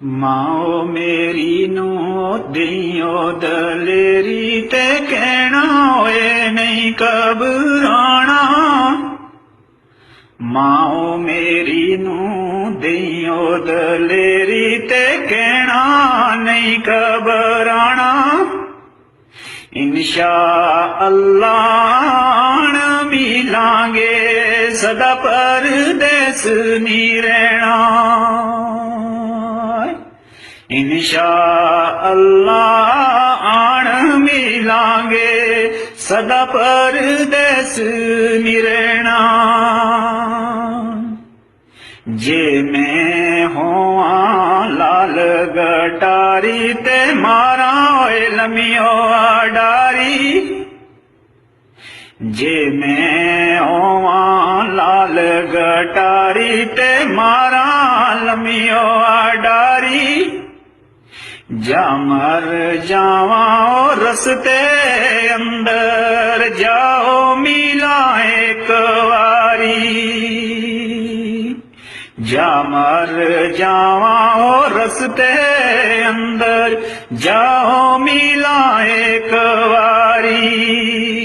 माओ मेरी नू दियो दलेरी ते कहना होए नहीं घबराना। माओ मेरी नू दियो दलेरी ते कहना नहीं घबराना। इंशा अल्लाह मिलांगे सदा परदेस नी रहना। इंशा अल्लाह आन मिलांगे सदा परदेस नी रहना। जे मैं होआ लाल गटारी ते मारा होए लमियो आडारी। जे मैं होआ लाल गटारी ते मारा लमियो आडारी। जा मर जावा रस्ते अंदर जाओ मिला एक वारी। जा मर जावा रस्ते अंदर जाओ मिला एक वारी।